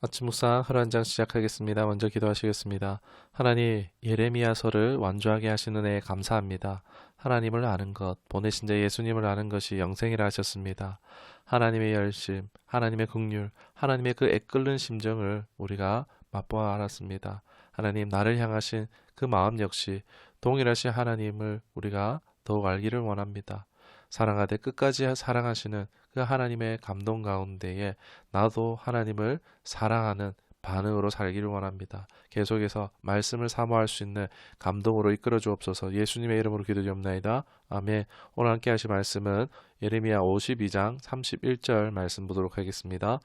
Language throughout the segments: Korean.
아침 묵상 하루 한 장 시작하겠습니다. 먼저 기도하시겠습니다. 하나님, 예레미야서를 완주하게 하시는 은혜에 감사합니다. 하나님을 아는 것, 보내신 자 예수님을 아는 것이 영생이라 하셨습니다. 하나님의 열심, 하나님의 긍휼, 하나님의 그 애끓는 심정을 우리가 맛보아 알았습니다. 하나님, 나를 향하신 그 마음 역시 동일하신 하나님을 우리가 더욱 알기를 원합니다. 사랑하되 끝까지 사랑하시는 그 하나님의 감동 가운데에 나도 하나님을 사랑하는 반응으로 살기를 원합니다. 계속해서 말씀을 사모할 수 있는 감동으로 이끌어 주옵소서. 예수님의 이름으로 기도드리옵나이다. 아멘. 오늘 함께 하실 말씀은 예레미야 52장 31절 말씀 보도록 하겠습니다.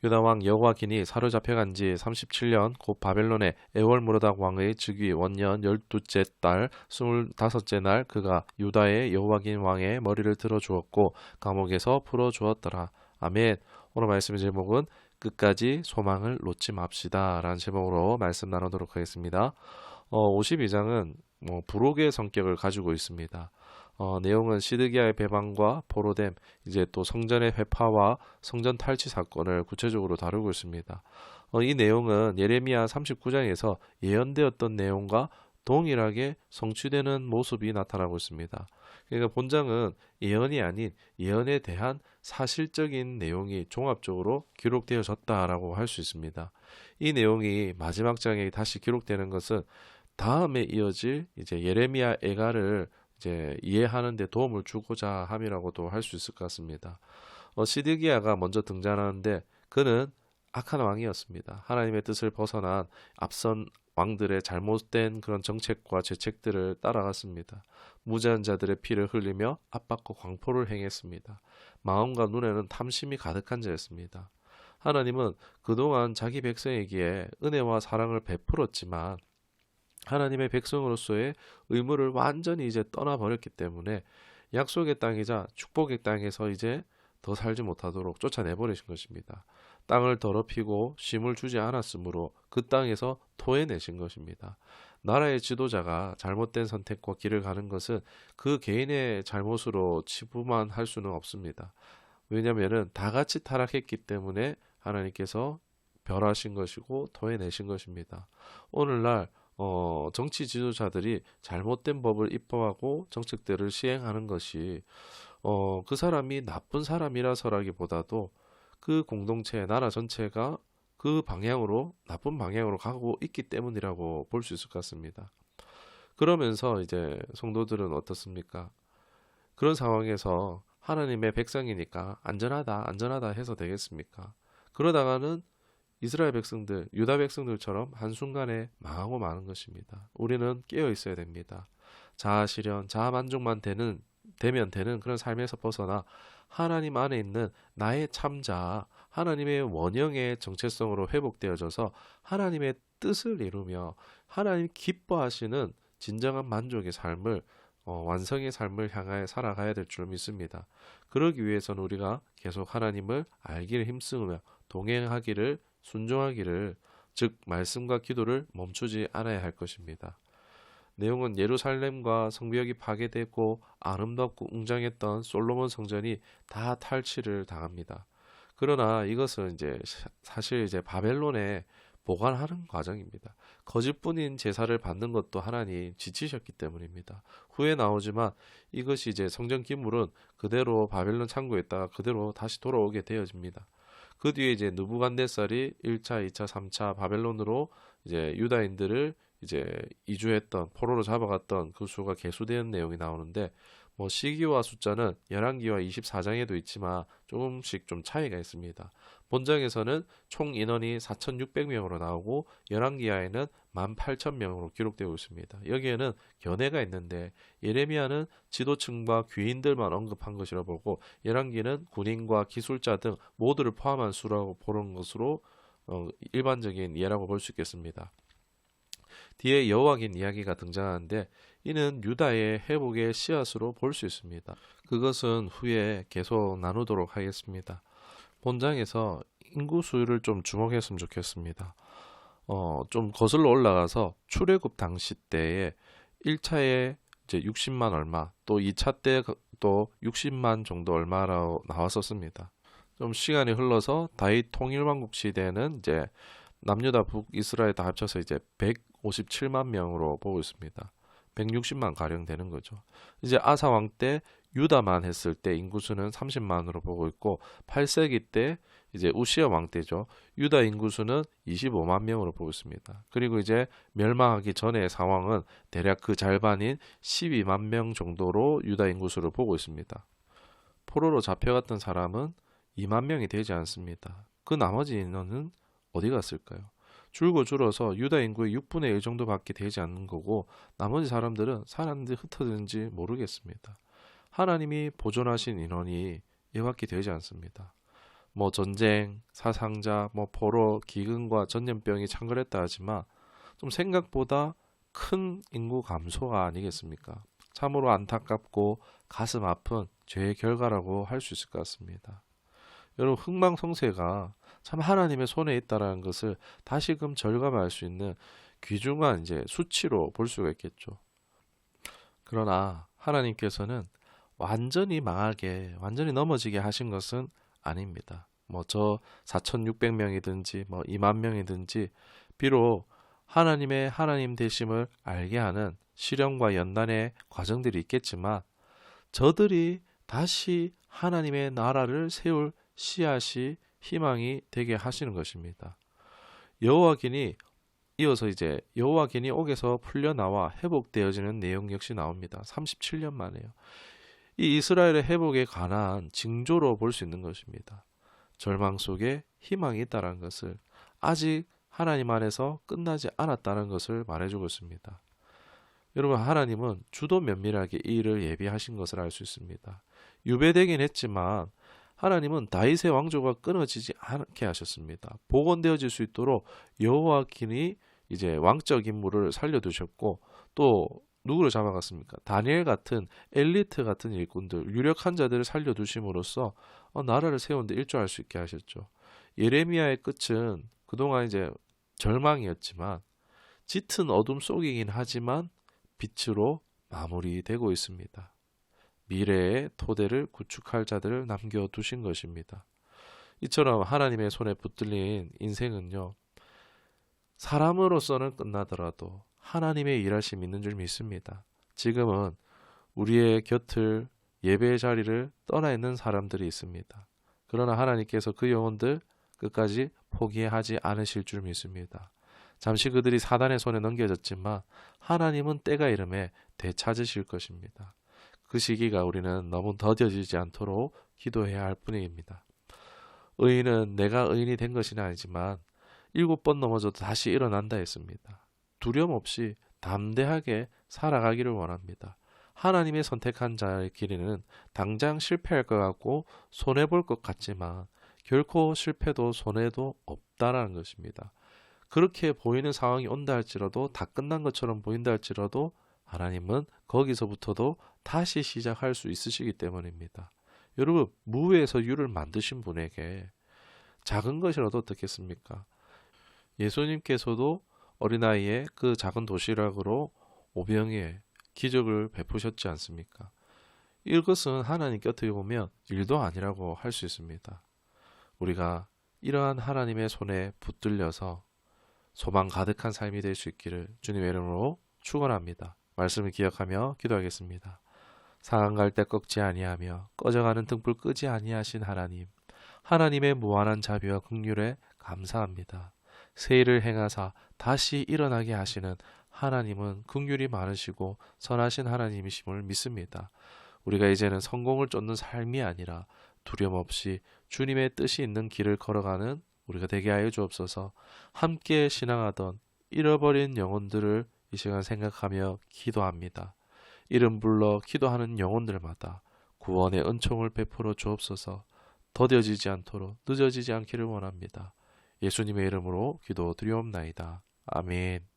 유다 왕 여호와긴이 사로잡혀간 지 37년 곧 바벨론의 에월무로닥 왕의 즉위 원년 12째 달 25째 날 그가 유다의 여호와긴 왕의 머리를 들어 주었고 감옥에서 풀어 주었더라. 아멘. 오늘 말씀의 제목은 끝까지 소망을 놓지 맙시다 라는 제목으로 말씀 나누도록 하겠습니다. 52장은 부록의 성격을 가지고 있습니다. 내용은 시드기야의 배반과 포로됨, 이제 또 성전의 회파와 성전 탈취 사건을 구체적으로 다루고 있습니다. 이 내용은 예레미야 39장에서 예언되었던 내용과 동일하게 성취되는 모습이 나타나고 있습니다. 그러니까 본장은 예언이 아닌 예언에 대한 사실적인 내용이 종합적으로 기록되어졌다라고 할 수 있습니다. 이 내용이 마지막 장에 다시 기록되는 것은 다음에 이어질 이제 예레미야 애가를 이제 이해하는 데 도움을 주고자 함이라고도 할 수 있을 것 같습니다. 시드기야가 먼저 등장하는데 그는 악한 왕이었습니다. 하나님의 뜻을 벗어난 앞선 왕들의 잘못된 그런 정책과 죄책들을 따라갔습니다. 무죄한 자들의 피를 흘리며 압박과 광포를 행했습니다. 마음과 눈에는 탐심이 가득한 자였습니다. 하나님은 그동안 자기 백성에게 은혜와 사랑을 베풀었지만 하나님의 백성으로서의 의무를 완전히 이제 떠나버렸기 때문에 약속의 땅이자 축복의 땅에서 이제 더 살지 못하도록 쫓아내버리신 것입니다. 땅을 더럽히고 쉼을 주지 않았으므로 그 땅에서 토해내신 것입니다. 나라의 지도자가 잘못된 선택과 길을 가는 것은 그 개인의 잘못으로 치부만 할 수는 없습니다. 왜냐하면 다 같이 타락했기 때문에 하나님께서 멸하신 것이고 토해내신 것입니다. 오늘날 정치 지도자들이 잘못된 법을 입법하고 정책들을 시행하는 것이 그 사람이 나쁜 사람이라서라기보다도 그 공동체, 나라 전체가 그 방향으로 나쁜 방향으로 가고 있기 때문이라고 볼 수 있을 것 같습니다. 그러면서 이제 성도들은 어떻습니까? 그런 상황에서 하나님의 백성이니까 안전하다, 안전하다 해서 되겠습니까? 그러다가는 이스라엘 백성들, 유다 백성들처럼 한순간에 망하고 마는 것입니다. 우리는 깨어 있어야 됩니다. 자아 실현, 자아 만족만 되면 되는 그런 삶에서 벗어나 하나님 안에 있는 나의 참자, 하나님의 원형의 정체성으로 회복되어져서 하나님의 뜻을 이루며 하나님 기뻐하시는 진정한 만족의 삶을 완성의 삶을 향하여 살아가야 될 줄 믿습니다. 그러기 위해서는 우리가 계속 하나님을 알기를 힘쓰며 동행하기를 순종하기를 즉 말씀과 기도를 멈추지 않아야 할 것입니다. 내용은 예루살렘과 성벽이 파괴되고 아름답고 웅장했던 솔로몬 성전이 다 탈취를 당합니다. 그러나 이것은 이제 사실 이제 바벨론에 보관하는 과정입니다. 거짓뿐인 제사를 받는 것도 하나님 지치셨기 때문입니다. 후에 나오지만 이것이 이제 성전 기물은 그대로 바벨론 창고에 있다가 그대로 다시 돌아오게 되어집니다. 그 뒤에 이제 느부갓네살이 1차, 2차, 3차 바벨론으로 이제 유다인들을 이제 이주했던 포로로 잡아갔던 그 수가 계수되는 내용이 나오는데 시기와 숫자는 열왕기와 24장에도 있지만 조금씩 좀 차이가 있습니다. 본장에서는 총 인원이 4,600명으로 나오고 열왕기하에는 18,000명으로 기록되고 있습니다. 여기에는 견해가 있는데 예레미야는 지도층과 귀인들만 언급한 것이라 보고 열왕기는 군인과 기술자 등 모두를 포함한 수라고 보는 것으로 일반적인 예라고 볼 수 있겠습니다. 뒤에 여호와긴 이야기가 등장하는데 이는 유다의 회복의 씨앗으로 볼 수 있습니다. 그것은 후에 계속 나누도록 하겠습니다. 본장에서 인구 수를 좀 주목했으면 좋겠습니다. 좀 거슬러 올라가서 출애굽 당시 때에 1차에 이제 60만 얼마, 또 2차 때 또 60만 정도 얼마라고 나왔었습니다. 좀 시간이 흘러서 다윗 통일왕국 시대에는 이제 남유다 북이스라엘 다 합쳐서 이제 157만 명으로 보고 있습니다. 160만 가량 되는 거죠. 이제 아사 왕 때 유다만 했을 때 인구수는 30만으로 보고 있고 8세기 때 이제 우시야 왕 때죠. 유다 인구수는 25만 명으로 보고 있습니다. 그리고 이제 멸망하기 전의 상황은 대략 그 절반인 12만 명 정도로 유다 인구수를 보고 있습니다. 포로로 잡혀갔던 사람은 2만 명이 되지 않습니다. 그 나머지 인원은 어디 갔을까요? 줄어서 유다 인구의 6분의 1 정도밖에 되지 않는 거고 나머지 사람들은 사람들이 흩어졌는지 모르겠습니다. 하나님이 보존하신 인원이 이밖에 되지 않습니다. 뭐 전쟁, 사상자, 뭐 포로, 기근과 전염병이 창궐했다 하지만 좀 생각보다 큰 인구 감소가 아니겠습니까? 참으로 안타깝고 가슴 아픈 죄의 결과라고 할 수 있을 것 같습니다. 여러분 흥망성쇠가 참 하나님의 손에 있다라는 것을 다시금 절감할 수 있는 귀중한 이제 수치로 볼 수가 있겠죠. 그러나 하나님께서는 완전히 망하게, 완전히 넘어지게 하신 것은 아닙니다. 뭐 저 4,600명이든지 뭐 2만 명이든지 비록 하나님의 하나님 되심을 알게 하는 시련과 연단의 과정들이 있겠지만 저들이 다시 하나님의 나라를 세울 씨앗이 희망이 되게 하시는 것입니다. 여호와긴이 이어서 이제 여호와긴이 옥에서 풀려나와 회복되어지는 내용 역시 나옵니다. 37년 만에요. 이 이스라엘의 회복에 관한 징조로 볼 수 있는 것입니다. 절망 속에 희망이 있다는 것을 아직 하나님 안에서 끝나지 않았다는 것을 말해주고 있습니다. 여러분 하나님은 주도 면밀하게 이 일을 예비하신 것을 알 수 있습니다. 유배되긴 했지만 하나님은 다윗의 왕조가 끊어지지 않게 하셨습니다. 복원되어질 수 있도록 여호와긴이 이제 왕적 임무를 살려두셨고 또 누구를 잡아갔습니까? 다니엘 같은 엘리트 같은 일꾼들, 유력한 자들을 살려두심으로써 나라를 세우는 데 일조할 수 있게 하셨죠. 예레미야의 끝은 그동안 이제 절망이었지만 짙은 어둠 속이긴 하지만 빛으로 마무리되고 있습니다. 미래의 토대를 구축할 자들을 남겨두신 것입니다. 이처럼 하나님의 손에 붙들린 인생은요. 사람으로서는 끝나더라도 하나님의 일하심이 있는 줄 믿습니다. 지금은 우리의 곁을 예배의 자리를 떠나 있는 사람들이 있습니다. 그러나 하나님께서 그 영혼들 끝까지 포기하지 않으실 줄 믿습니다. 잠시 그들이 사단의 손에 넘겨졌지만 하나님은 때가 이름에 되찾으실 것입니다. 그 시기가 우리는 너무 더뎌지지 않도록 기도해야 할 뿐입니다. 의인은 내가 의인이 된 것은 아니지만 7번 넘어져도 다시 일어난다 했습니다. 두려움 없이 담대하게 살아가기를 원합니다. 하나님의 선택한 자의 길에는 당장 실패할 것 같고 손해볼 것 같지만 결코 실패도 손해도 없다라는 것입니다. 그렇게 보이는 상황이 온다 할지라도 다 끝난 것처럼 보인다 할지라도 하나님은 거기서부터도 다시 시작할 수 있으시기 때문입니다. 여러분 무에서 유를 만드신 분에게 작은 것이라도 어떻겠습니까? 예수님께서도 어린아이의 그 작은 도시락으로 오병이의 기적을 베푸셨지 않습니까? 이것은 하나님 곁에 보면 일도 아니라고 할 수 있습니다. 우리가 이러한 하나님의 손에 붙들려서 소망 가득한 삶이 될 수 있기를 주님의 이름으로 축원합니다. 말씀을 기억하며 기도하겠습니다. 상한 갈 때 꺾지 아니하며 꺼져가는 등불 끄지 아니하신 하나님, 하나님의 무한한 자비와 긍휼에 감사합니다. 새 일을 행하사 다시 일어나게 하시는 하나님은 긍휼이 많으시고 선하신 하나님이심을 믿습니다. 우리가 이제는 성공을 쫓는 삶이 아니라 두려움 없이 주님의 뜻이 있는 길을 걸어가는 우리가 되게 하여 주옵소서. 함께 신앙하던 잃어버린 영혼들을 이 시간 생각하며 기도합니다. 이름 불러 기도하는 영혼들마다 구원의 은총을 베풀어 주옵소서. 더뎌지지 않도록 늦어지지 않기를 원합니다. 예수님의 이름으로 기도드리옵나이다. 아멘.